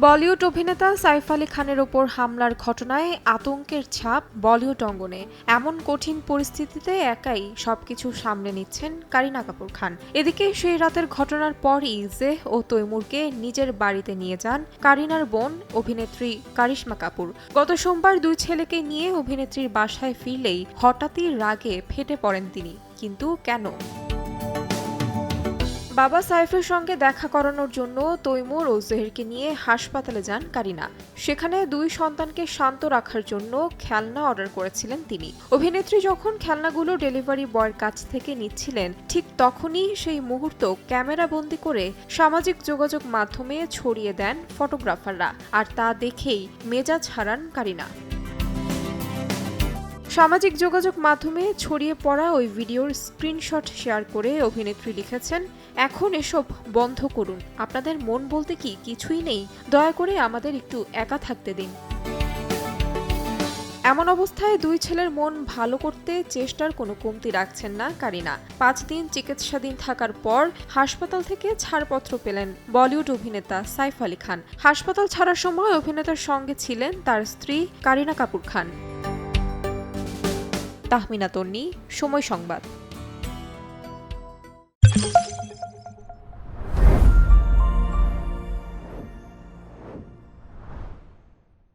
বলিউড অভিনেতা সাইফ আলী খানের ওপর হামলার ঘটনায় আতঙ্কের ছাপ বলিউড অঙ্গনে। এমন কঠিন পরিস্থিতিতে একাই সবকিছু সামলে নিচ্ছেন কারিনা কাপুর খান। এদিকে সেই রাতের ঘটনার পরই জেহ ও তৈমুরকে নিজের বাড়িতে নিয়ে যান কারিনার বোন অভিনেত্রী কারিশমা কাপুর। গত সোমবার দুই ছেলেকে নিয়ে অভিনেত্রীর বাসায় ফিরলেই হঠাৎই রাগে ফেটে পড়েন তিনি। কিন্তু কেন? বাবা সাইফের সঙ্গে দেখা করানোর জন্য তৈমুর ও জেহেরকে নিয়ে হাসপাতালে যান কারিনা। সেখানে দুই সন্তানকে শান্ত রাখার জন্য খেলনা অর্ডার করেছিলেন তিনি। অভিনেত্রী যখন খেলনাগুলো ডেলিভারি বয়ের কাছ থেকে নিচ্ছিলেন, ঠিক তখনই সেই মুহূর্ত ক্যামেরাবন্দি করে সামাজিক যোগাযোগ মাধ্যমে ছড়িয়ে দেন ফটোগ্রাফাররা। আর তা দেখেই মেজাজ হারান কারিনা। সামাজিক যোগাযোগ মাধ্যমে ছড়িয়ে পড়া ওই ভিডিওর স্ক্রিনশট শেয়ার করে অভিনেত্রী লিখেছেন, এখন এসব বন্ধ করুন, আপনাদের মন বলতে কি কিছুই নেই, দয়া করে আমাদের একটু একা থাকতে দিন। এমন অবস্থায় দুই ছেলের মন ভালো করতে চেষ্টার কোনো কমতি রাখছেন না কারিনা। 5 দিন চিকিৎসাধীন থাকার পর হাসপাতাল থেকে ছাড়পত্র পেলেন বলিউড অভিনেতা সাইফ আলী খান। হাসপাতাল ছাড়ার সময় অভিনেতার সঙ্গে ছিলেন তার স্ত্রী কারিনা কাপুর খান। তাহমিনা তন্নি, সময় সংবাদ।